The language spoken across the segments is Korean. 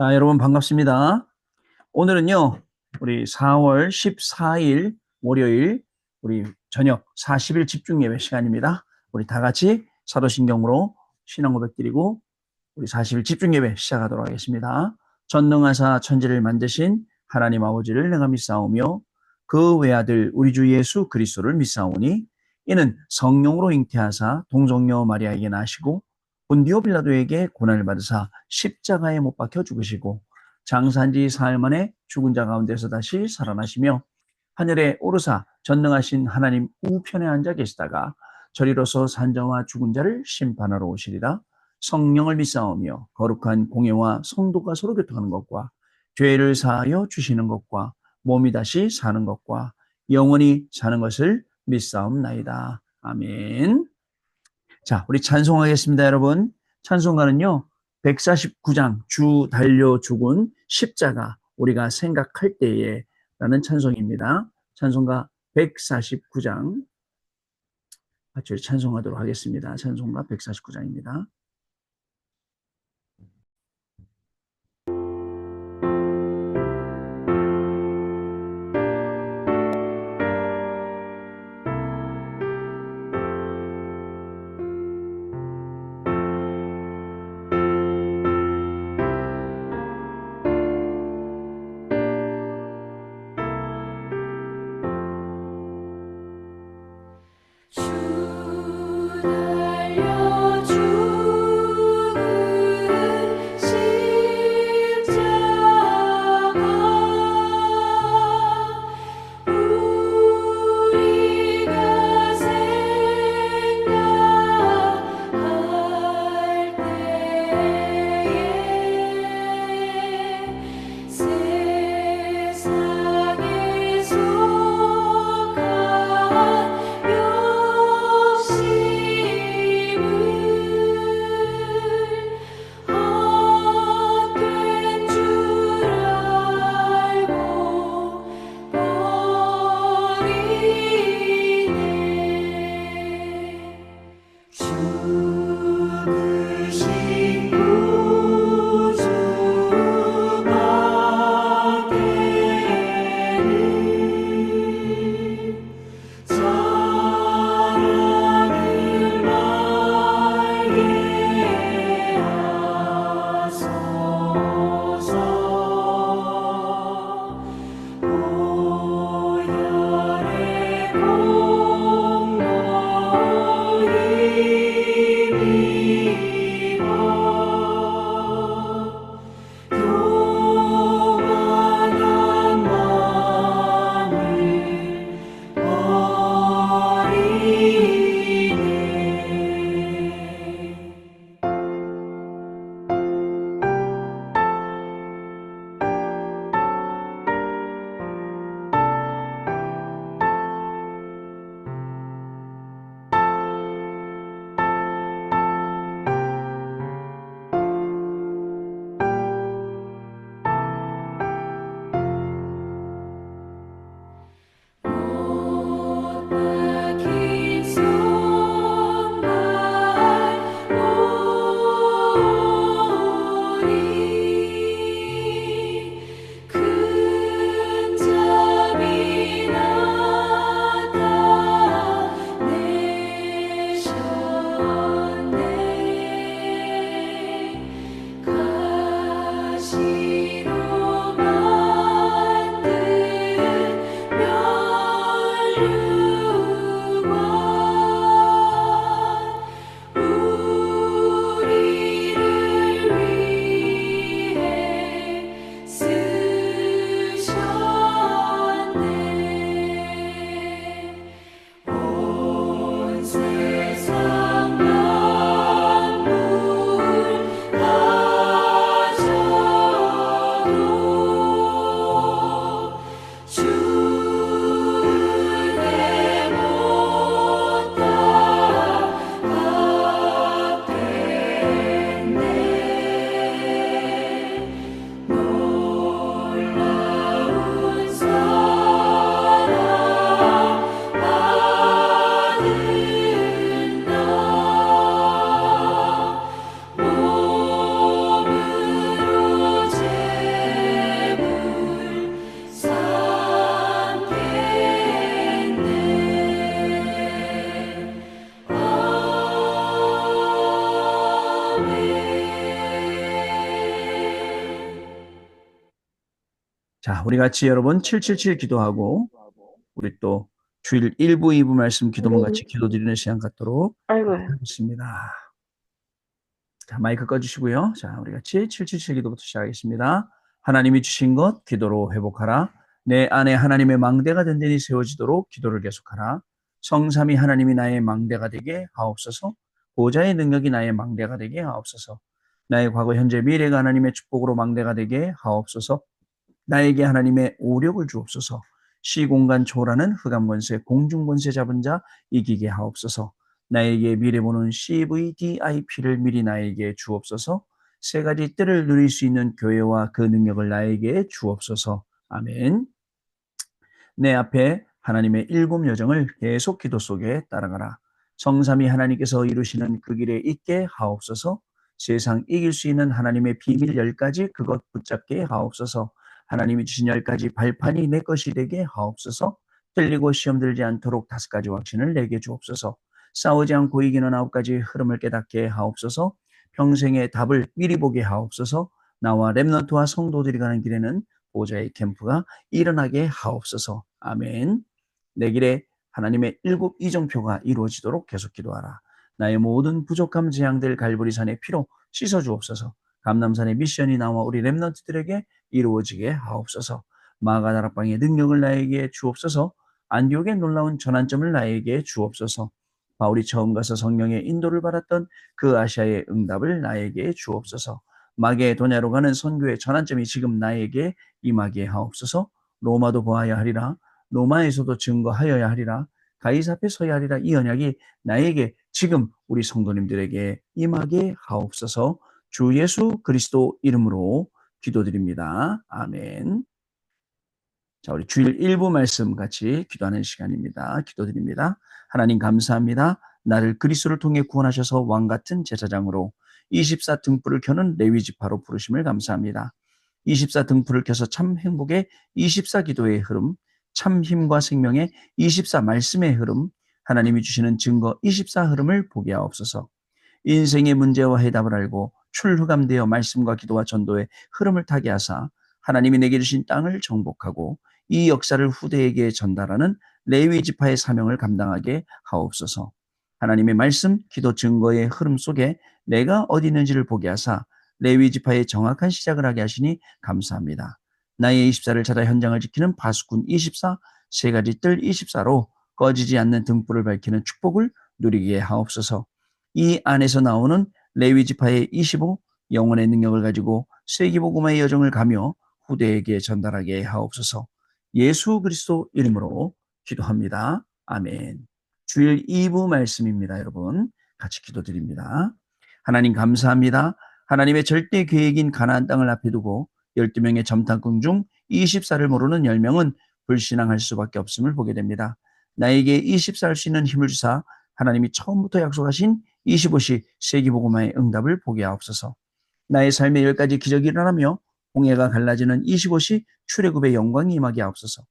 자, 여러분 반갑습니다. 오늘은요, 우리 4월 14일 월요일 우리 저녁 40일 집중 예배 시간입니다. 우리 다 같이 사도신경으로 신앙 고백 드리고 우리 40일 집중 예배 시작하도록 하겠습니다. 전능하사 천지를 만드신 하나님 아버지를 내가 믿사오며 그 외아들 우리 주 예수 그리스도를 믿사오니 이는 성령으로 잉태하사 동정녀 마리아에게 나시고 본디오 빌라도에게 고난을 받으사 십자가에 못 박혀 죽으시고 장사한 지 사흘 만에 죽은 자 가운데서 다시 살아나시며 하늘에 오르사 전능하신 하나님 우편에 앉아 계시다가 저리로서 산자와 죽은 자를 심판하러 오시리라. 성령을 믿사오며 거룩한 공예와 성도가 서로 교통하는 것과 죄를 사하여 주시는 것과 몸이 다시 사는 것과 영원히 사는 것을 믿사옵나이다. 아멘. 자, 우리 찬송하겠습니다, 여러분. 찬송가는요, 149장 주 달려 죽은 십자가 우리가 생각할 때에 라는 찬송입니다. 찬송가 149장 같이 찬송하도록 하겠습니다. 찬송가 149장입니다. 주 달려 주 자, 우리 같이 여러분 777 기도하고 우리 또 주일 1부, 2부 말씀 기도문 네. 같이 기도드리는 시간 갖도록 아이고요. 하겠습니다. 자, 마이크 꺼주시고요. 자, 우리 같이 777 기도부터 시작하겠습니다. 하나님이 주신 것 기도로 회복하라. 내 안에 하나님의 망대가 든든히 세워지도록 기도를 계속하라. 성삼위 하나님이 나의 망대가 되게 하옵소서. 보좌의 능력이 나의 망대가 되게 하옵소서. 나의 과거, 현재, 미래가 하나님의 축복으로 망대가 되게 하옵소서. 나에게 하나님의 오력을 주옵소서. 시공간 초월하는 흑암권세, 공중권세 잡은 자 이기게 하옵소서. 나에게 미래 보는 CVDIP를 미리 나에게 주옵소서. 세 가지 뜰을 누릴 수 있는 교회와 그 능력을 나에게 주옵소서. 아멘. 내 앞에 하나님의 일곱 여정을 계속 기도 속에 따라가라. 성삼위 하나님께서 이루시는 그 길에 있게 하옵소서. 세상 이길 수 있는 하나님의 비밀 10가지 그것 붙잡게 하옵소서. 하나님이 주신 10가지 발판이 내 것이 되게 하옵소서. 틀리고 시험 들지 않도록 5가지 확신을 내게 주옵소서. 싸우지 않고 이기는 9가지 흐름을 깨닫게 하옵소서. 평생의 답을 미리 보게 하옵소서. 나와 렘넌트와 성도들이 가는 길에는 보좌의 캠프가 일어나게 하옵소서. 아멘. 내 길에 하나님의 7 이정표가 이루어지도록 계속 기도하라. 나의 모든 부족함 재앙들 갈보리산의 피로 씻어주옵소서. 감남산의 미션이 나와 우리 렘넌트들에게 이루어지게 하옵소서. 마가다락방의 능력을 나에게 주옵소서. 안디옥의 놀라운 전환점을 나에게 주옵소서. 바울이 처음 가서 성령의 인도를 받았던 그 아시아의 응답을 나에게 주옵소서. 마게도냐로 가는 선교의 전환점이 지금 나에게 임하게 하옵소서. 로마도 보아야 하리라. 로마에서도 증거하여야 하리라. 가이사 앞에 서야 하리라. 이 언약이 나에게 지금 우리 성도님들에게 임하게 하옵소서. 주 예수 그리스도 이름으로 기도드립니다. 아멘. 자, 우리 주일 1부 말씀 같이 기도하는 시간입니다. 기도드립니다. 하나님 감사합니다. 나를 그리스도를 통해 구원하셔서 왕같은 제사장으로 24 등불을 켜는 레위 지파로 부르심을 감사합니다. 24 등불을 켜서 참 행복의 24 기도의 흐름, 참 힘과 생명의 24 말씀의 흐름, 하나님이 주시는 증거 24 흐름을 보게 하옵소서. 인생의 문제와 해답을 알고 출흑암되어 말씀과 기도와 전도의 흐름을 타게 하사 하나님이 내게 주신 땅을 정복하고 이 역사를 후대에게 전달하는 레위 지파의 사명을 감당하게 하옵소서. 하나님의 말씀, 기도 증거의 흐름 속에 내가 어디 있는지를 보게 하사 레위 지파의 정확한 시작을 하게 하시니 감사합니다. 나의 24를 찾아 현장을 지키는 파수꾼 24, 세 가지 뜰 24로 꺼지지 않는 등불을 밝히는 축복을 누리게 하옵소서. 이 안에서 나오는 레위 지파의 25, 영혼의 능력을 가지고 세기복음화의 여정을 가며 후대에게 전달하게 하옵소서. 예수 그리스도 이름으로 기도합니다. 아멘. 주일 2부 말씀입니다. 여러분 같이 기도드립니다. 하나님 감사합니다. 하나님의 절대 계획인 가나안 땅을 앞에 두고 12명의 점탕꾼 중 24를 모르는 10명은 불신앙할 수밖에 없음을 보게 됩니다. 나에게 24할 수 있는 힘을 주사 하나님이 처음부터 약속하신 25시 세기복음화의 응답을 보게 하옵소서. 나의 삶에 10가지 기적이 일어나며 홍해가 갈라지는 25시 출애굽의 영광이 임하게 하옵소서.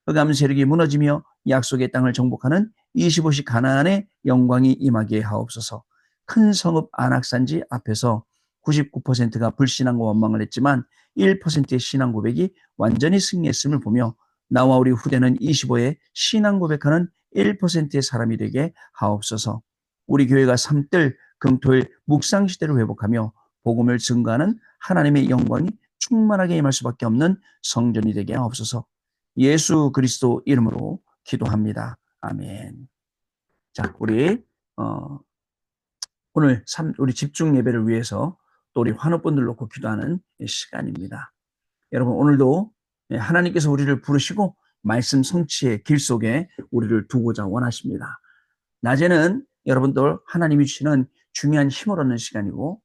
흑암 세력이 무너지며 약속의 땅을 정복하는 25시 가나안의 영광이 임하게 하옵소서. 큰 성읍 안악산지 앞에서 99%가 불신앙과 원망을 했지만 1%의 신앙 고백이 완전히 승리했음을 보며 나와 우리 후대는 25의 신앙 고백하는 1%의 사람이 되게 하옵소서. 우리 교회가 3뜰 금토일 묵상 시대를 회복하며 복음을 증거하는 하나님의 영광이 충만하게 임할 수밖에 없는 성전이 되게 하옵소서. 예수 그리스도 이름으로 기도합니다. 아멘. 자, 우리 오늘 우리 집중 예배를 위해서 또 우리 환우분들 놓고 기도하는 시간입니다. 여러분 오늘도 하나님께서 우리를 부르시고 말씀 성취의 길 속에 우리를 두고자 원하십니다. 낮에는 여러분들 하나님이 주시는 중요한 힘을 얻는 시간이고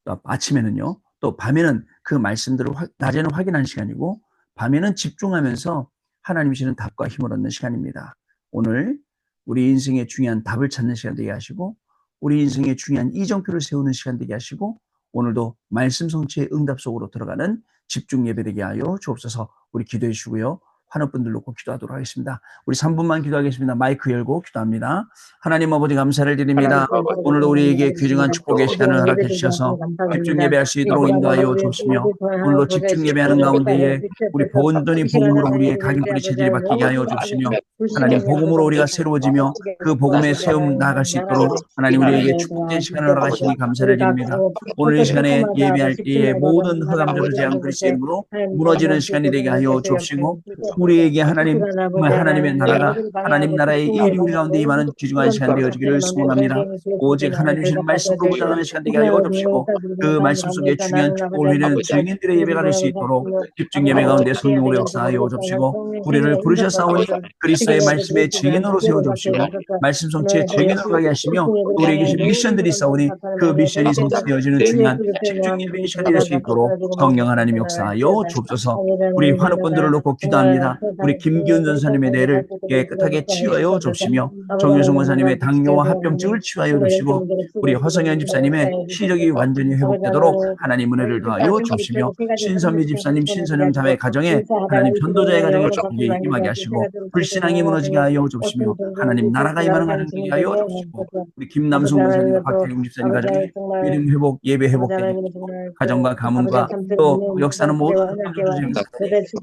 또 아침에는요 또 밤에는 그 말씀들을 낮에는 확인하는 시간이고 밤에는 집중하면서 하나님이 주시는 답과 힘을 얻는 시간입니다. 오늘 우리 인생의 중요한 답을 찾는 시간 되게 하시고 우리 인생의 중요한 이정표를 세우는 시간 되게 하시고 오늘도 말씀 성취의 응답 속으로 들어가는 집중 예배 되게 하여 주옵소서. 우리 기도해 주시고요. 환우분들 놓고 기도하도록 하겠습니다. 우리 3분만 기도하겠습니다. 마이크 열고 기도합니다. 하나님 아버지 감사를 드립니다. 오늘도 우리에게 귀중한 축복의 시간을 허락해 주셔서 집중 예배할 수 있도록 인도하여 주시며 오늘도 집중 예배하는 가운데에 우리 온전히 복음으로 우리의 각인뿌리 체질이 바뀌게 하여 주시며 하나님 복음으로 우리가 새로워지며 그 복음에 세움 나아갈 수 있도록 하나님 우리에게 축복된 시간을 허락하시니 감사를 드립니다. 오늘 이 시간에 예배할 때에 모든 흑암들을 제한 그리스도의 이름으로 무너지는 시간이 되게 하여 주옵시고 우리에게 하나님 정말 하나님의 나라가 하나님 나라의 일이 우리 가운데 임하는 귀중한 시간 되어지기를 소원합니다. 오직 하나님 주신 말씀으로 보장하는 시간 되게 하여 주옵시고 그 말씀 속에 중요한 축복을 누리는 증인들의 예배가 될 수 있도록 집중 예배 가운데 성령으로 역사하여 주옵시고 우리를 부르셨사오니 그리스도의 말씀의 증인으로 세워주옵시고 말씀 성취의 증인으로 가게 하시며 우리에게 주신 미션들이 있사오니 그 미션이 성취되어지는 중요한 집중 예배의 시간이 될 수 있도록 성령 하나님 역사하여 주옵소서. 우리 환우분들을 놓고 기도합니다. 우리 김기훈 전사님의 뇌를 깨끗하게 치유하여 주옵시며 정유성 원사님의 당뇨와 합병증을 치유하여 주시고 우리 허성현 집사님의 시력이 완전히 회복되도록 하나님 은혜를 더하여 주시며 신선미 집사님 신선영 자매 가정에 하나님 전도자의 가정에 축복이 임하게 하시고 불신앙이 무너지게 하여 주시며 하나님 나라가 임하는 가정 되게 하여 주시고 우리 김남성 목사님과 박태용 집사님 가정에 믿음 회복 예배 회복되게 하시고 가정과 가문과 또 역사는 모든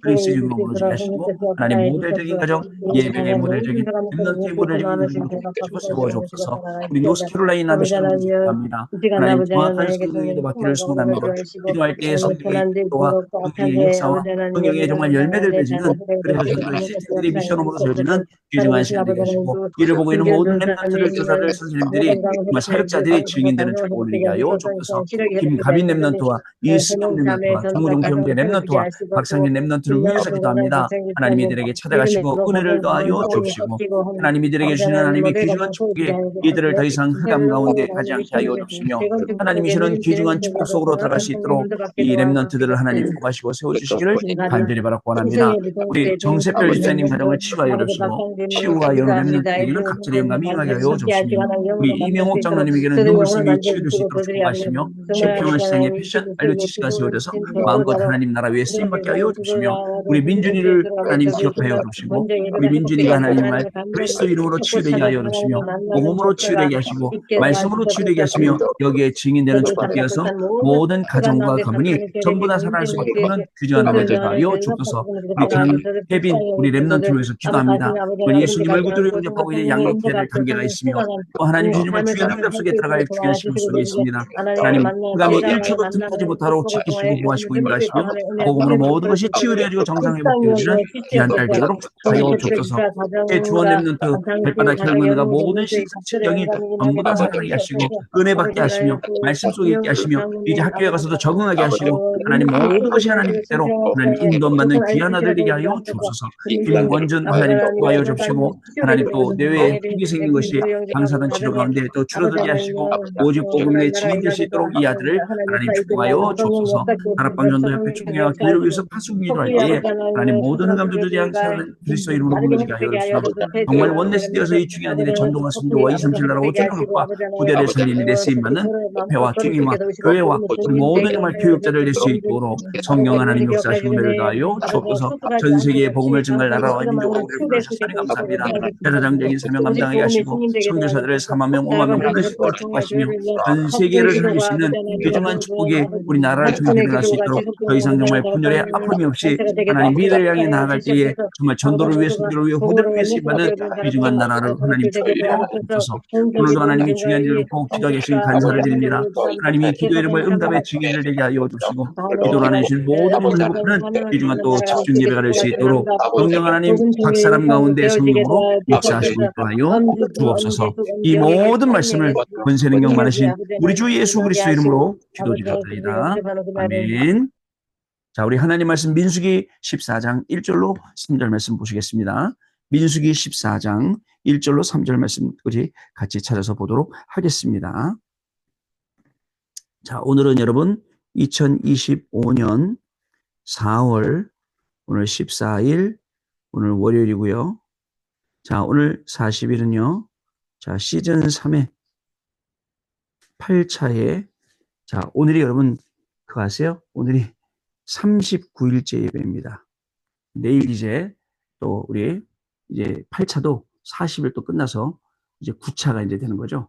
그리스도 이름으로 무너지게 하시고 하나님 모델적인 가정 예배의 모델적인 랩넌트의 모델적인 가정으로 돕기시고 세워주옵소서. 우리 노스캐롤라이나 미션을 기도합니다. 하나님 정확한 성령에도 맡기를 소원합니다. 기도할 때에 성령의 기도와 성령의 역사와 성령의 정말 열매들 맺는 그래서 전도의 시스템들이 미션으로 세워지는 귀중한 시간 되게 하시고 이를 보고 있는 모든 랩넌트들 교사들 선생님들이 정말 사역자들이 증인되는 축복을 누리게 하여 주옵소서. 김가빈 랩넌트와 이승용 랩넌트와 정우종 형제 랩넌트와 박상현 랩넌트를 위해서 기도합니다. 하나님 이들에게 찾아가시고 은혜를 더하여 주옵시고 하나님 이들에게 주시는 하나님의 귀중한 축복에 이들을 더 이상 흑암 가운데 가지 않게 하여 주시며 하나님이 주시는 귀중한 축복 속으로 들어갈 수 있도록 이 랩넌트들을 하나님 뽑아시고 세워주시기를 간절히 바라고 원합니다. 우리 정세별 집사님 가정을 치유하여 주시고 치유와 여러 랩넌트에게는 각질의 영감이 임하게 하여 주시며 우리 이명옥 장로님에게는 눈물샘이 치유될 수 있도록 축복하시며 신평원 시장의 패션 RUTC가 세워져서 마음껏 하나님 나라 위에 쓰임받게 하여 주시며 우리 민준이를 하나님 기억하여 주시고 우리 민준이가 하나님 말 그리스도 이름으로 치유되게 하여 주시며 복음으로 치유되게 하시고 말씀으로 치유되게 하시며 여기에 증인되는 축복되어서 모든 가정과 가문이 전부 다 살아날 수밖에 없는 귀중한 은혜를 더하여 주옵소서. 우리 장혜빈 우리 랩넌트를 위해서 기도합니다. 예수님 얼굴을 영접하고 이제 양육해야 될 단계가 있으며 또 하나님 주님을 주의 응답 속에 들어갈 귀한 시간 속에 있습니다. 하나님 흑암이 1초도 틈타지 못하도록 지키시고 보호하시고 인도하시며 복음으로 모든 것이 치유되어지고 정상 회복되어지는 귀한 딸 되도록 축복하여 주옵소서. 주원 랩넌트 발바닥 혈관과 모든 신경이 전부 다 살아나게 하시고 은혜 받게 하시며 말씀 속에 있게 하시며 이제 학교에 가서도 적응하게 하시고 하나님 모든 것이 하나님 뜻대로 하나님 인도받는 귀한 아들 되게 하여 주옵소서. 김원준 하나님 축복하여 주시고 하나님 또 내외에 흙이 생긴 것이 방사선 치료 가운데 또 줄어들게 하시고 오직 복음의 증인될 수 있도록 이 아들을 하나님 축복하여 주옵소서. 나라방전도협회 총회와 교회를 위해서 파수기도 할 때에 하나님 모든 흑암들을 대한 사는 그리스도 이름으로 무너지게 하여 주시고 정말 원내스 되어서 이 중요한 일에 전도와 선교와 237 나라 5천국과 부대를 살리는 데 쓰임받는 협회와 주님과 교회와 모든 정말 교육자를 낼 수 있도록 성령 하나님 역사하신 은혜를 다하여 주옵소서. 전 세계의 복음을 증갈 나라와 민족으로 우리를 부르셨으니 감사합니다. 대사장적인 사명 감당하게 하시고 선교사들을 4만 명 5만 명 보낼 수 있도록 축복하시며 전 세계를 살릴 수 있는 귀중한 축복이 우리나라를 통해 일어날 수 있도록 더 이상 정말 분열의 아픔이 없이 하나님 미래를 향해 나아갈 때에 정말 전도를 위해 선교를 위해 후대를 위해 쓰임받는 귀중한 나라를 하나님 축복하여 주옵소서. 오늘도 하나님이 중요한 일을 꼭 기도하게 하신 감사를 드립니다. 하나님이 기도 이름을 응답의 증인을 되게 하여 주시고 기도를 안 해주신 모든 힘을 회복하는 귀중한 또 집중 예배가 될 수 있도록 성령 하나님 각 사람 가운데 성령으로 역사하시고 있도하여 주옵소서. 이 모든 말씀을 권세 능력 많으신 우리 주 예수 그리스도 이름으로 기도드렸습니다. 아멘. 자, 우리 하나님 말씀 민수기 14장 1절로 3절 말씀 보시겠습니다. 민수기 14장 1절로 3절 말씀까지 같이 찾아서 보도록 하겠습니다. 자, 오늘은 여러분 2025년 4월 오늘 14일 오늘 월요일이고요. 자, 오늘 40일은요. 자, 시즌 3의 8차에 자, 오늘이 여러분 그거 아세요? 오늘이 39일째 예배입니다. 내일 이제 또 우리 이제 8차도 40일 또 끝나서 이제 9차가 이제 되는 거죠.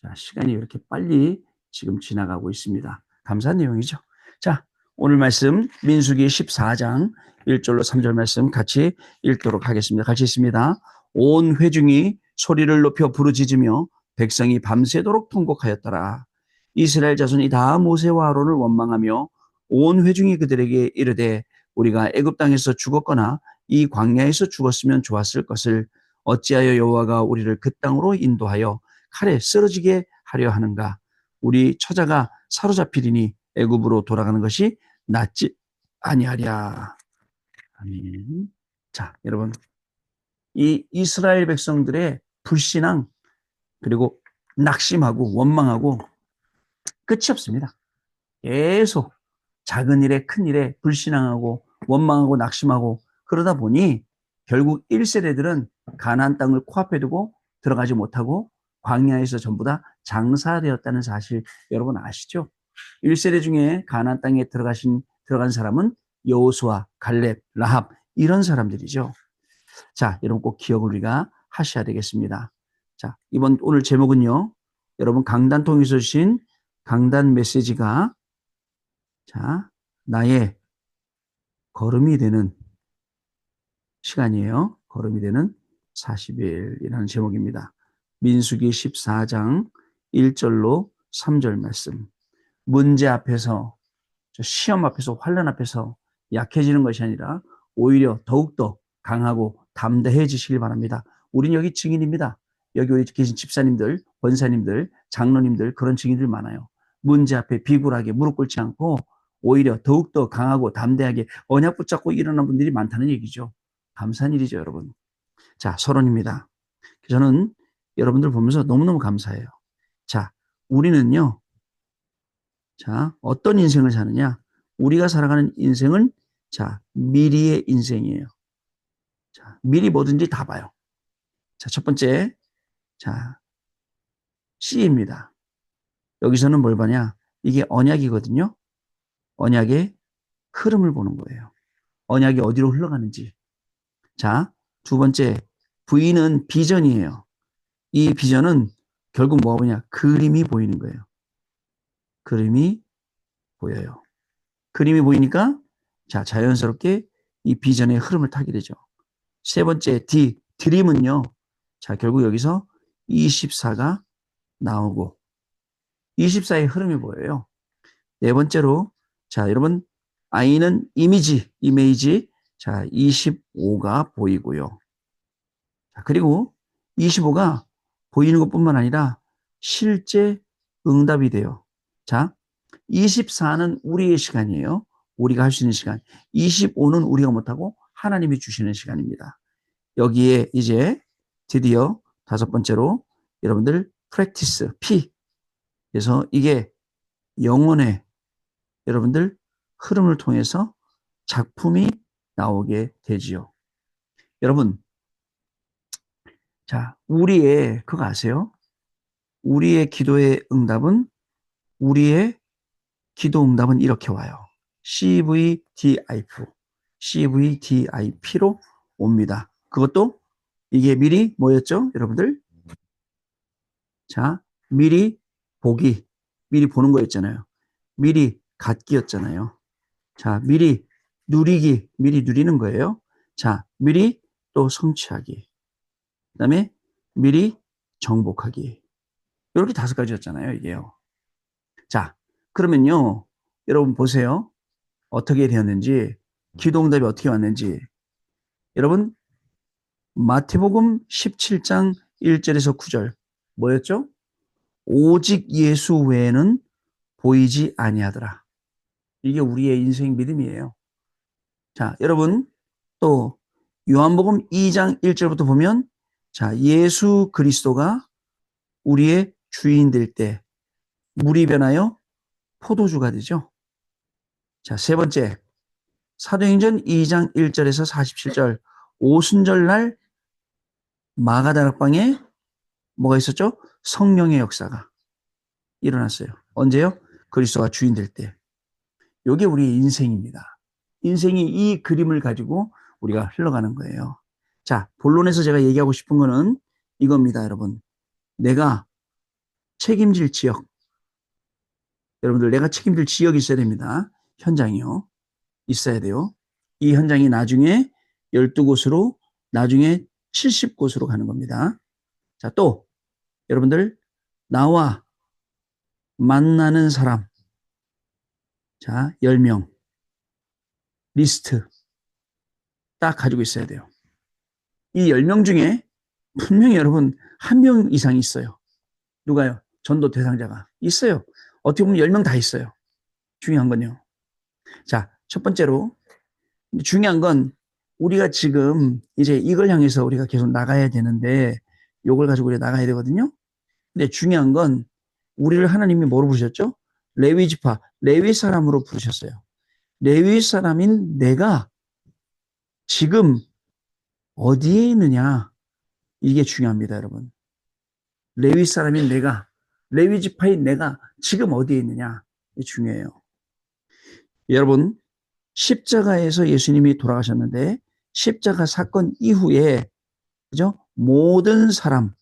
자, 시간이 이렇게 빨리 지금 지나가고 있습니다. 감사한 내용이죠. 자, 오늘 말씀 민수기 14장 1절로 3절 말씀 같이 읽도록 하겠습니다. 같이 있습니다. 온 회중이 소리를 높여 부르짖으며 백성이 밤새도록 통곡하였더라. 이스라엘 자손이 다 모세와 아론을 원망하며 온 회중이 그들에게 이르되 우리가 애굽 땅에서 죽었거나 이 광야에서 죽었으면 좋았을 것을 어찌하여 여호와가 우리를 그 땅으로 인도하여 칼에 쓰러지게 하려 하는가? 우리 처자가 사로잡히리니 애굽으로 돌아가는 것이 낫지 아니하랴. 아멘. 자, 여러분, 이 이스라엘 백성들의 불신앙 그리고 낙심하고 원망하고 끝이 없습니다. 계속 작은 일에 큰 일에 불신앙하고 원망하고 낙심하고 그러다 보니 결국 1세대들은 가나안 땅을 코앞에 두고 들어가지 못하고 광야에서 전부 다 장사되었다는 사실 여러분 아시죠? 1세대 중에 가나안 땅에 들어간 사람은 여호수아, 갈렙, 라합 이런 사람들이죠. 자, 여러분 꼭 기억을 우리가 하셔야 되겠습니다. 자, 오늘 제목은요. 여러분 강단통에서 주신 강단 메시지가 자, 나의 걸음이 되는 시간이에요. 걸음이 되는 40일이라는 제목입니다. 민수기 14장 1절로 3절 말씀. 문제 앞에서, 시험 앞에서, 환난 앞에서 약해지는 것이 아니라 오히려 더욱더 강하고 담대해지시길 바랍니다. 우린 여기 증인입니다. 여기 우리 계신 집사님들, 권사님들, 장로님들 그런 증인들 많아요. 문제 앞에 비굴하게 무릎 꿇지 않고 오히려 더욱더 강하고 담대하게 언약 붙잡고 일어나는 분들이 많다는 얘기죠. 감사한 일이죠, 여러분. 자, 서론입니다. 저는 여러분들 보면서 너무너무 감사해요. 자, 우리는요, 자, 어떤 인생을 사느냐? 우리가 살아가는 인생은 자, 미리의 인생이에요. 자, 미리 뭐든지 다 봐요. 자, 첫 번째, 자, C입니다. 여기서는 뭘 봐냐? 이게 언약이거든요. 언약의 흐름을 보는 거예요. 언약이 어디로 흘러가는지. 자, 두 번째, V는 비전이에요. 이 비전은 결국 뭐가 보냐? 그림이 보이는 거예요. 그림이 보여요. 그림이 보이니까 자, 자연스럽게 이 비전의 흐름을 타게 되죠. 세 번째, 드림은요. 자, 결국 여기서 24가 나오고 24의 흐름이 보여요. 네 번째로 자, 여러분 I는 이미지 자, 25가 보이고요. 자, 그리고 25가 보이는 것뿐만 아니라 실제 응답이 돼요. 자, 24는 우리의 시간이에요. 우리가 할 수 있는 시간. 25는 우리가 못하고 하나님이 주시는 시간입니다. 여기에 이제 드디어 다섯 번째로 여러분들 프랙티스, P. 그래서 이게 영혼의 여러분들 흐름을 통해서 작품이 나오게 되지요. 여러분, 자, 그거 아세요? 우리의 기도의 응답은 우리의 기도 응답은 이렇게 와요. CVDIP로 옵니다. 그것도 이게 미리 뭐였죠? 여러분들? 자, 미리 보는 거였잖아요. 미리 갖기였잖아요. 자, 미리 누리는 거예요. 자, 미리 또 성취하기. 그 다음에 미리 정복하기. 이렇게 다섯 가지였잖아요, 이게요. 자, 그러면요, 여러분 보세요. 어떻게 되었는지, 기도응답이 어떻게 왔는지. 여러분, 마태복음 17장 1절에서 9절. 뭐였죠? 오직 예수 외에는 보이지 아니하더라. 이게 우리의 인생 믿음이에요. 자, 여러분, 또 요한복음 2장 1절부터 보면 자, 예수 그리스도가 우리의 주인 될 때 물이 변하여 포도주가 되죠. 자, 세 번째. 사도행전 2장 1절에서 47절 오순절날 마가다락방에 뭐가 있었죠? 성령의 역사가 일어났어요. 언제요? 그리스도가 주인 될 때. 이게 우리의 인생입니다. 인생이 이 그림을 가지고 우리가 흘러가는 거예요. 자, 본론에서 제가 얘기하고 싶은 거는 이겁니다, 여러분. 내가 책임질 지역. 여러분들, 내가 책임질 지역이 있어야 됩니다. 현장이요. 있어야 돼요. 이 현장이 나중에 12곳으로, 나중에 70곳으로 가는 겁니다. 자, 또, 여러분들, 나와 만나는 사람. 자, 10명. 리스트. 딱 가지고 있어야 돼요. 이 10명 중에 분명히 여러분, 1명 이상이 있어요. 누가요? 전도 대상자가. 있어요. 어떻게 보면 10명 다 있어요. 중요한 건요. 자, 첫 번째로, 중요한 건 우리가 지금 이제 이걸 향해서 우리가 계속 나가야 되는데, 요걸 가지고 우리가 나가야 되거든요. 근데 중요한 건 우리를 하나님이 뭐로 부르셨죠? 레위 지파, 레위 사람으로 부르셨어요. 레위 사람인 내가 지금 어디에 있느냐? 이게 중요합니다, 여러분. 레위 사람인 내가, 레위 지파인 내가 지금 어디에 있느냐? 이게 중요해요. 여러분, 십자가에서 예수님이 돌아가셨는데 십자가 사건 이후에 그죠? 모든 사람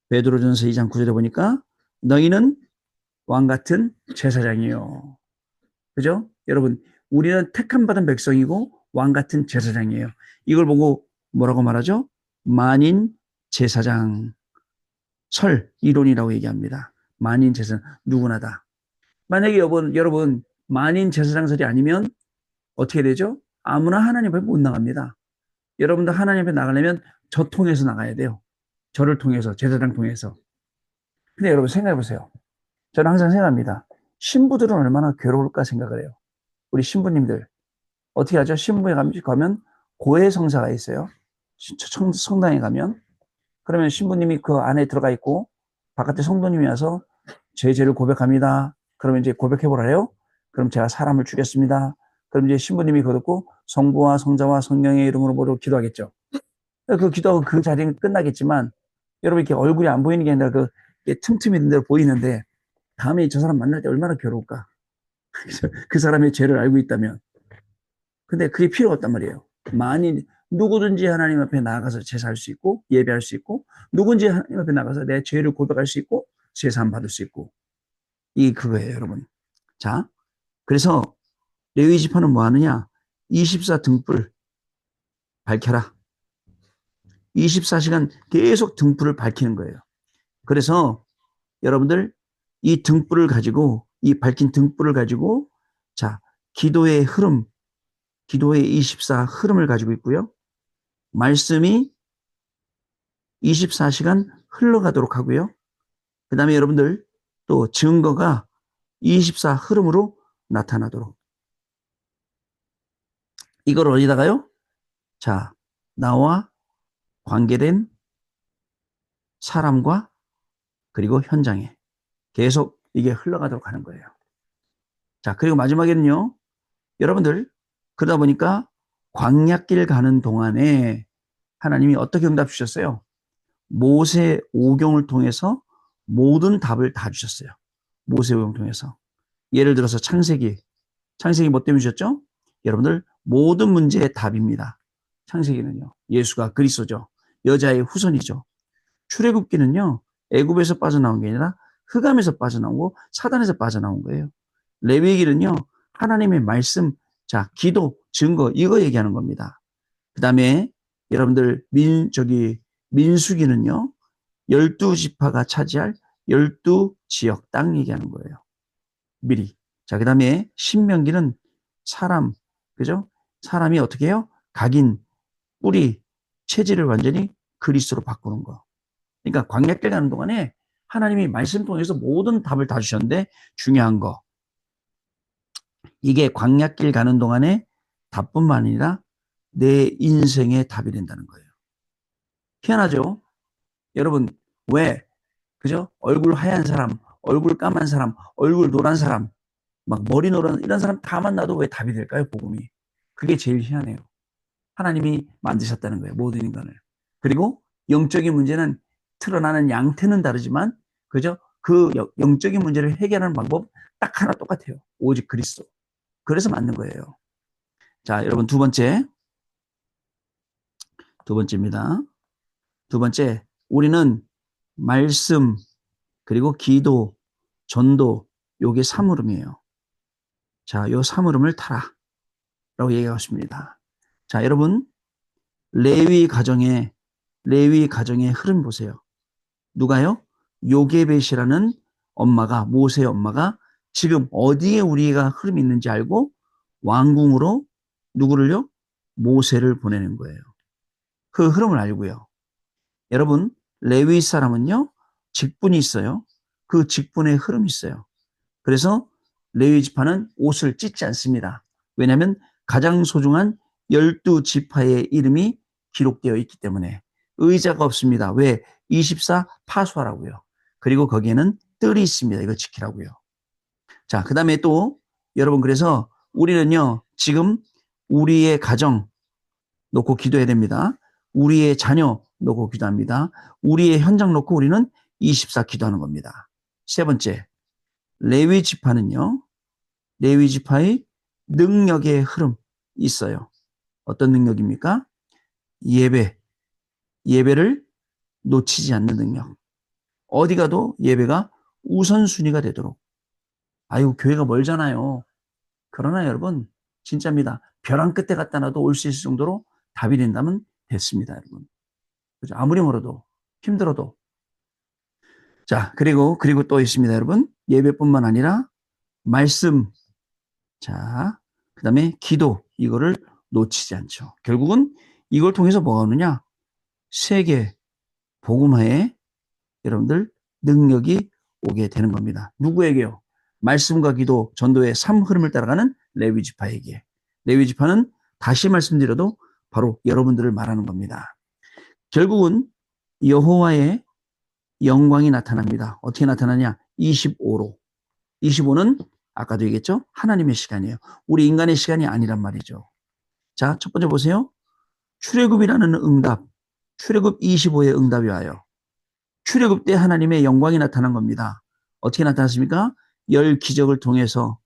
베드로전서 2장 9절에 보니까 너희는 왕 같은 제사장이요. 그죠? 여러분, 우리는 택함 받은 백성이고 왕 같은 제사장이에요. 이걸 보고 뭐라고 말하죠? 만인 제사장 설 이론이라고 얘기합니다. 만인 제사장 누구나다. 만약에 여러분 만인 제사장설이 아니면 어떻게 되죠? 아무나 하나님 앞에 못 나갑니다. 여러분도 하나님 앞에 나가려면 저 통해서 나가야 돼요. 저를 통해서, 제사장 통해서. 근데 여러분 생각해 보세요. 저는 항상 생각합니다. 신부들은 얼마나 괴로울까 생각을 해요. 우리 신부님들. 어떻게 하죠? 신부에 가면 고해성사가 있어요. 성당에 가면. 그러면 신부님이 그 안에 들어가 있고 바깥에 성도님이 와서 제 죄를 고백합니다. 그러면 이제 고백해보라요. 그럼 제가 사람을 죽였습니다. 그럼 이제 신부님이 그거 듣고 성부와 성자와 성령의 이름으로 모두 기도하겠죠. 그 기도하고 그 자리는 끝나겠지만 여러분 이렇게 얼굴이 안 보이는 게 아니라 그 틈틈이 있는 대로 보이는데 다음에 저 사람 만날 때 얼마나 괴로울까. 그 사람의 죄를 알고 있다면. 근데 그게 필요가 없단 말이에요. 만일 누구든지 하나님 앞에 나아가서 제사할 수 있고 예배할 수 있고 누구든지 하나님 앞에 나가서 내 죄를 고백할 수 있고 제사함 받을 수 있고 이 그거예요, 여러분. 자, 그래서 레위 지파는 뭐 하느냐? 24 등불 밝혀라. 24시간 계속 등불을 밝히는 거예요. 그래서 여러분들 이 등불을 가지고 이 밝힌 등불을 가지고 자, 기도의 흐름, 기도의 24 흐름을 가지고 있고요. 말씀이 24시간 흘러가도록 하고요. 그 다음에 여러분들 또 증거가 24 흐름으로 나타나도록. 이걸 어디다가요? 자, 나와 관계된 사람과 그리고 현장에 계속 이게 흘러가도록 하는 거예요. 자, 그리고 마지막에는요. 여러분들 그러다 보니까 광야길 가는 동안에 하나님이 어떻게 응답 주셨어요? 모세 오경을 통해서 모든 답을 다 주셨어요. 모세 오경을 통해서. 예를 들어서 창세기 뭐 때문에 주셨죠? 여러분들 모든 문제의 답입니다. 창세기는요. 예수가 그리스도죠. 여자의 후손이죠. 출애굽기는요. 애굽에서 빠져나온 게 아니라 흑암에서 빠져나오고 사단에서 빠져나온 거예요. 레위기는요. 하나님의 말씀, 자, 기도, 증거 이거 얘기하는 겁니다. 그다음에 여러분들 민수기는요. 12지파가 차지할 12지역 땅 얘기하는 거예요. 미리. 자, 그다음에 신명기는 사람, 그죠? 사람이 어떻게 해요? 각인, 뿌리, 체질을 완전히 그리스도로 바꾸는 거. 그러니까 광야길 가는 동안에 하나님이 말씀 통해서 모든 답을 다 주셨는데 중요한 거. 이게 광야길 가는 동안에 답뿐만 아니라 내 인생의 답이 된다는 거예요. 희한하죠? 여러분, 왜? 그죠? 얼굴 하얀 사람, 얼굴 까만 사람, 얼굴 노란 사람, 막 머리 노란 이런 사람 다 만나도 왜 답이 될까요? 복음이. 그게 제일 희한해요. 하나님이 만드셨다는 거예요. 모든 인간을. 그리고 영적인 문제는 드러나는 양태는 다르지만 그죠? 그 영적인 문제를 해결하는 방법 딱 하나 똑같아요. 오직 그리스도. 그래서 맞는 거예요. 자, 여러분 두 번째. 두 번째입니다. 두 번째, 우리는 말씀, 그리고 기도, 전도, 요게 삼으름이에요. 자, 요 삼으름을 타라. 라고 얘기하고 있습니다. 자, 여러분, 레위 가정의 흐름 보세요. 누가요? 요게벳이라는 엄마가, 모세의 엄마가 지금 어디에 우리가 흐름이 있는지 알고 왕궁으로 누구를요? 모세를 보내는 거예요. 그 흐름을 알고요. 여러분, 레위 사람은요, 직분이 있어요. 그 직분의 흐름이 있어요. 그래서 레위 지파는 옷을 찢지 않습니다. 왜냐하면 가장 소중한 12지파의 이름이 기록되어 있기 때문에 의자가 없습니다. 왜? 24 파수하라고요. 그리고 거기에는 뜰이 있습니다. 이거 지키라고요. 자, 그 다음에 또 여러분, 그래서 우리는요, 지금 우리의 가정 놓고 기도해야 됩니다. 우리의 자녀 놓고 기도합니다. 우리의 현장 놓고 우리는 24 기도하는 겁니다. 세 번째, 레위 지파는요, 레위 지파의 능력의 흐름 있어요. 어떤 능력입니까? 예배를 놓치지 않는 능력. 어디 가도 예배가 우선순위가 되도록. 아유, 교회가 멀잖아요. 그러나 여러분, 진짜입니다. 벼랑 끝에 갖다 놔도 올 수 있을 정도로 답이 된다면 됐습니다, 여러분. 그죠? 아무리 멀어도, 힘들어도. 자, 그리고 또 있습니다, 여러분. 예배뿐만 아니라 말씀, 자, 그 다음에 기도, 이거를 놓치지 않죠. 결국은 이걸 통해서 뭐가 오느냐? 세계 복음화에 여러분들 능력이 오게 되는 겁니다. 누구에게요? 말씀과 기도, 전도의 3흐름을 따라가는 레위 지파에게. 레위 지파는 다시 말씀드려도 바로 여러분들을 말하는 겁니다. 결국은 여호와의 영광이 나타납니다. 어떻게 나타나냐? 25로. 25는 아까도 얘기했죠? 하나님의 시간이에요. 우리 인간의 시간이 아니란 말이죠. 자, 첫 번째 보세요. 출애굽이라는 응답. 출애굽 25의 응답이 와요. 출애굽 때 하나님의 영광이 나타난 겁니다. 어떻게 나타났습니까? 열 기적을 통해서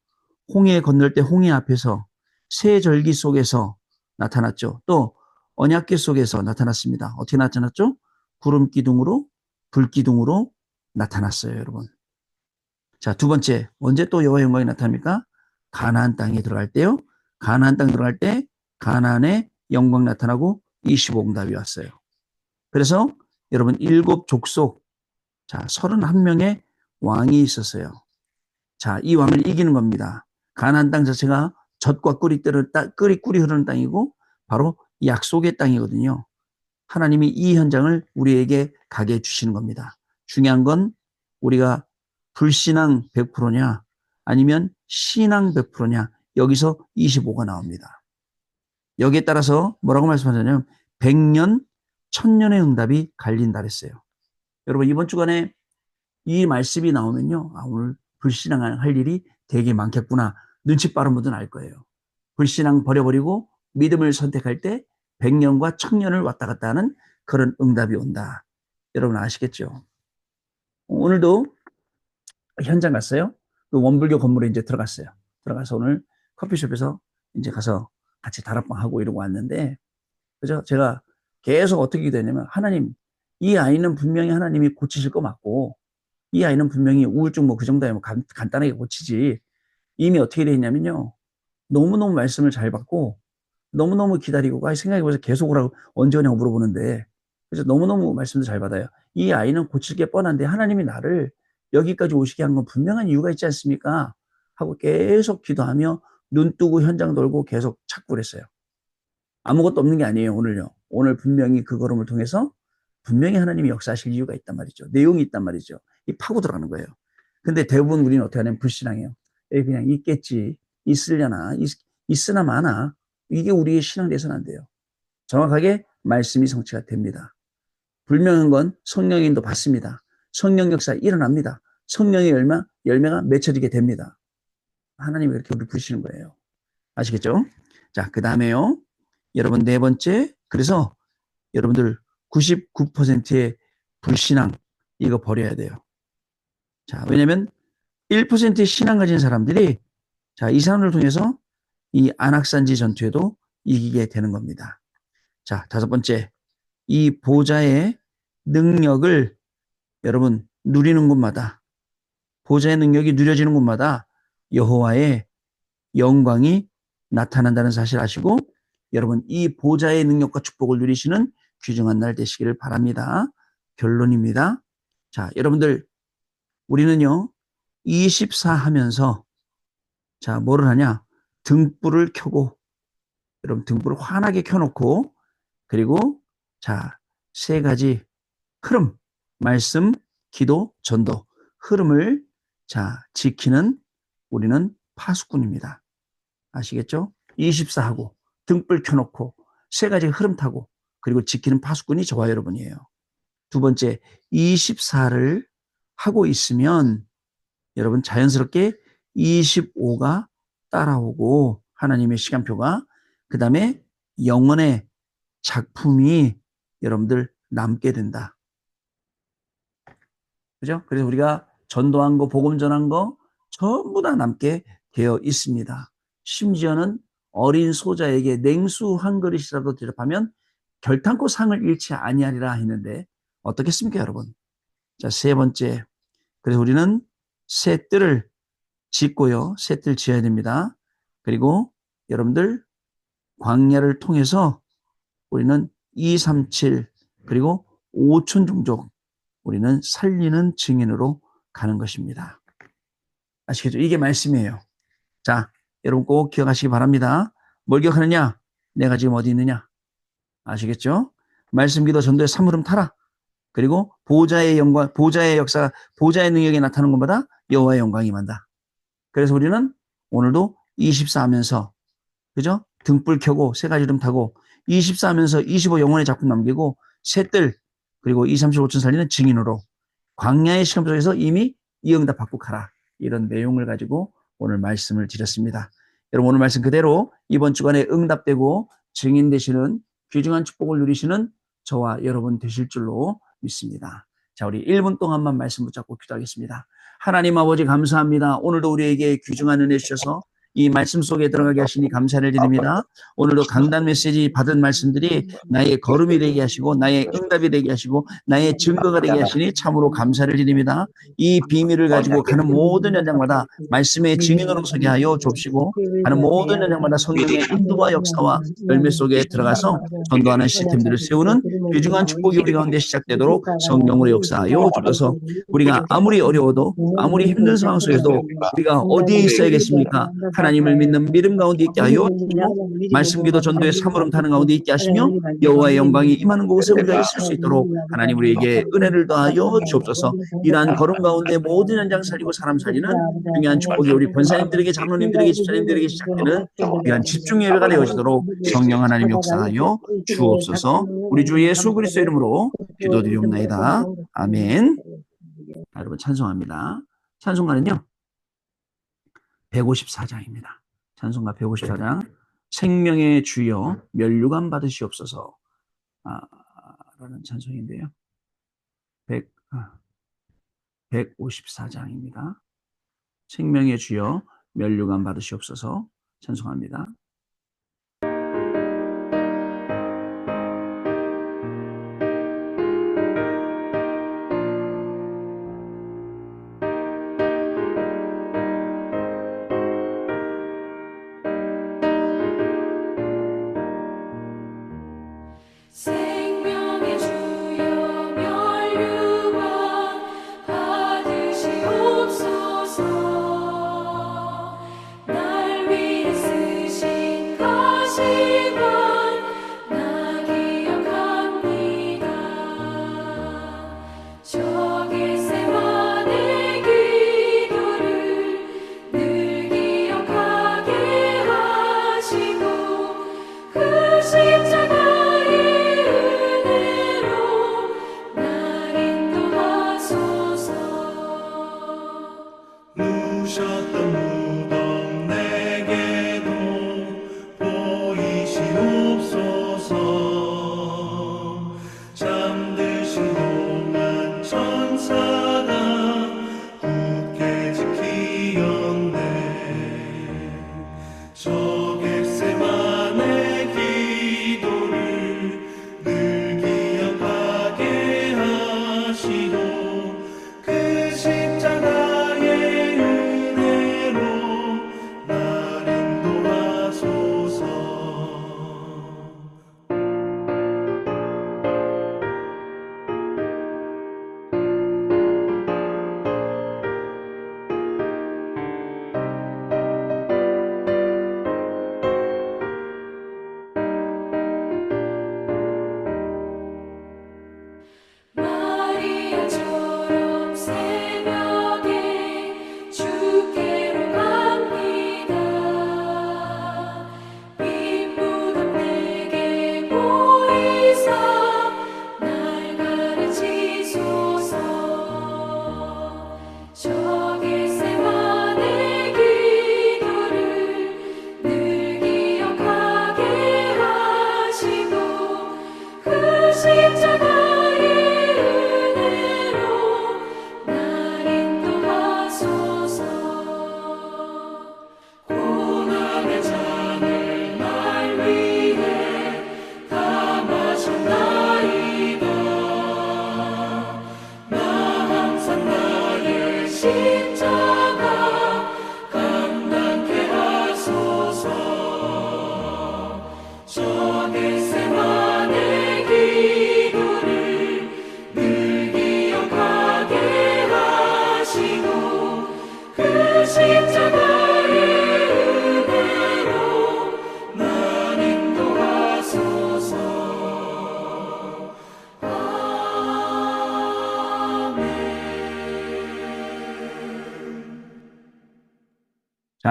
홍해 건널 때 홍해 앞에서 새 절기 속에서 나타났죠. 또 언약궤 속에서 나타났습니다. 어떻게 나타났죠? 구름 기둥으로 불 기둥으로 나타났어요, 여러분. 자, 두 번째, 언제 또 여호와의 영광이 나타납니까? 가나안 땅에 들어갈 때요. 가나안 땅 들어갈 때 가나안의 영광 나타나고 25응답이 왔어요. 그래서 여러분 7족속, 자, 31명의 왕이 있었어요. 자, 이 왕을 이기는 겁니다. 가나안 땅 자체가 젖과 꿀이 흐르는 땅이고 바로 약속의 땅이거든요. 하나님이 이 현장을 우리에게 가게 해주시는 겁니다. 중요한 건 우리가 불신앙 100%냐 아니면 신앙 100%냐, 여기서 25가 나옵니다. 여기에 따라서 뭐라고 말씀하셨냐면 100년, 1000년의 응답이 갈린다 그랬어요. 여러분, 이번 주간에 이 말씀이 나오면요, 아, 오늘 불신앙할 일이 되게 많겠구나. 눈치 빠른 분들은 알 거예요. 불신앙 버려버리고 믿음을 선택할 때 100년과 1000년을 왔다 갔다 하는 그런 응답이 온다. 여러분 아시겠죠? 오늘도 현장 갔어요. 그 원불교 건물에 이제 들어갔어요. 들어가서 오늘 커피숍에서 이제 가서 같이 다락방 하고 이러고 왔는데, 그죠? 제가 계속 어떻게 되냐면, 하나님, 이 아이는 분명히 하나님이 고치실 거 맞고, 이 아이는 분명히 우울증 뭐 그 정도야 뭐 간단하게 고치지. 이미 어떻게 돼 있냐면요, 너무너무 말씀을 잘 받고 너무너무 기다리고, 생각해보세요. 계속 오라고 언제 오냐고 물어보는데, 그래서 너무너무 말씀도 잘 받아요. 이 아이는 고칠 게 뻔한데 하나님이 나를 여기까지 오시게 한 건 분명한 이유가 있지 않습니까? 하고 계속 기도하며 눈 뜨고 현장 돌고 계속 찾고 그랬어요. 아무것도 없는 게 아니에요, 오늘요. 오늘 분명히 그 걸음을 통해서 분명히 하나님이 역사하실 이유가 있단 말이죠. 내용이 있단 말이죠. 이 파고 들어가는 거예요. 근데 대부분 우리는 어떻게 하냐면 불신앙해요. 그냥 있겠지. 있으려나. 있으나 마나. 이게 우리의 신앙 돼서는 안 돼요. 정확하게 말씀이 성취가 됩니다. 분명한 건 성령의 인도 받습니다. 성령 역사 일어납니다. 성령의 열매가 맺혀지게 됩니다. 하나님이 그렇게 우리 부르시는 거예요. 아시겠죠? 자, 그 다음에요. 여러분, 네 번째. 그래서 여러분들 99%의 불신앙, 이거 버려야 돼요. 자, 왜냐면 1%의 신앙 가진 사람들이, 자, 이 사람을 통해서 이 안악산지 전투에도 이기게 되는 겁니다. 자, 다섯 번째. 이 보좌의 능력을 여러분 누리는 곳마다, 보좌의 능력이 누려지는 곳마다 여호와의 영광이 나타난다는 사실 아시고, 여러분 이 보좌의 능력과 축복을 누리시는 귀중한 날 되시기를 바랍니다. 결론입니다. 자, 여러분들 우리는요 24 하면서 자 뭐를 하냐, 등불을 켜고, 여러분 등불을 환하게 켜놓고, 그리고 자 세 가지 흐름, 말씀, 기도, 전도 흐름을 자 지키는 우리는 파수꾼입니다. 아시겠죠? 24하고 등불 켜놓고 세 가지 흐름 타고 그리고 지키는 파수꾼이 저와 여러분이에요. 두 번째, 24를 하고 있으면 여러분 자연스럽게 25가 따라오고, 하나님의 시간표가, 그 다음에 영혼의 작품이 여러분들 남게 된다. 그죠? 그래서 우리가 전도한 거, 복음 전한 거 전부 다 남게 되어 있습니다. 심지어는 어린 소자에게 냉수 한 그릇이라도 대접하면 결탄코 상을 잃지 아니하리라 했는데 어떻겠습니까, 여러분? 자, 세 번째. 그래서 우리는 새 뜰을 짓고요. 새 뜰 지어야 됩니다. 그리고 여러분들 광야를 통해서 우리는 237 그리고 5천 종족 우리는 살리는 증인으로 가는 것입니다. 아시겠죠? 이게 말씀이에요. 자, 여러분 꼭 기억하시기 바랍니다. 뭘 기억하느냐? 내가 지금 어디 있느냐? 아시겠죠? 말씀, 기도, 전도의 삼흐름 타라. 그리고 보좌의 영광, 보좌의 역사, 보좌의 능력이 나타나는 것마다 여호와의 영광이 임한다. 그래서 우리는 오늘도 24 하면서, 그죠? 등불 켜고 세 가지 이름 타고 24 하면서 25 영혼의 작품 남기고 셋들 그리고 2, 3, 5천 살리는 증인으로 광야의 시험 속에서 이미 이 응답 받고 가라. 이런 내용을 가지고 오늘 말씀을 드렸습니다. 여러분 오늘 말씀 그대로 이번 주간에 응답되고 증인 되시는 귀중한 축복을 누리시는 저와 여러분 되실 줄로 믿습니다. 자, 우리 1분 동안만 말씀 붙잡고 기도하겠습니다. 하나님 아버지 감사합니다. 오늘도 우리에게 귀중한 은혜 주셔서 이 말씀 속에 들어가게 하시니 감사를 드립니다. 오늘도 강단 메시지 받은 말씀들이 나의 걸음이 되게 하시고 나의 응답이 되게 하시고 나의 증거가 되게 하시니 참으로 감사를 드립니다. 이 비밀을 가지고 가는 모든 현장마다 말씀의 증인으로 서게 하여 줍시고 가는 모든 현장마다 성령의 인도와 역사와 열매 속에 들어가서 전도하는 시스템들을 세우는 귀중한 축복이 우리 가운데 시작되도록 성령으로 역사하여 주셔서 우리가 아무리 어려워도 아무리 힘든 상황 속에도 우리가 어디에 있어야겠습니까? 하나님을 믿는 믿음 가운데 있게 하여 주시고 말씀, 기도, 전도의 사물음 타는 가운데 있게 하시며 여호와의 영광이 임하는 곳에 우리가 있을 수 있도록 하나님 우리에게 은혜를 더하여 주옵소서. 이러한 걸음 가운데 모든 현장 살리고 사람 살리는 중요한 축복이 우리 권사님들에게, 장로님들에게, 집사님들에게 시작되는 귀한 집중 예배가 되어지도록 성령 하나님 역사하여 주옵소서. 우리 주 예수 그리스도 이름으로 기도드리옵나이다. 아멘. 여러분 찬송합니다. 찬송가는요 154장입니다. 찬송가 154장. 생명의 주여 면류관 받으시옵소서 라는 찬송인데요. 154장입니다. 생명의 주여 면류관 받으시옵소서 찬송합니다. 날 위해 쓰신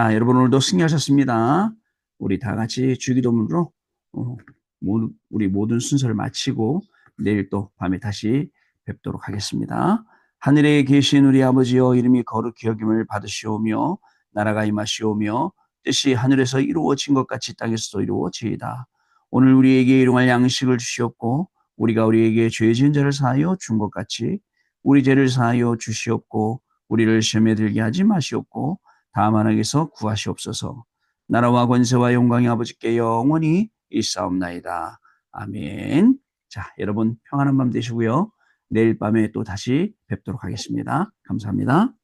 자, 여러분 오늘도 승리하셨습니다. 우리 다 같이 주기도문으로 우리 모든 순서를 마치고 내일 또 밤에 다시 뵙도록 하겠습니다. 하늘에 계신 우리 아버지여, 이름이 거룩히 여김을 받으시오며 나라가 임하시오며 뜻이 하늘에서 이루어진 것 같이 땅에서도 이루어지이다. 오늘 우리에게 일용할 양식을 주시옵고 우리가 우리에게 죄 지은 자를 사하여 준 것 같이 우리 죄를 사하여 주시옵고 우리를 시험에 들게 하지 마시옵고 다만 악에서 구하시옵소서. 나라와 권세와 영광이 아버지께 영원히 있사옵나이다. 아멘. 자, 여러분 평안한 밤 되시고요. 내일 밤에 또 다시 뵙도록 하겠습니다. 감사합니다.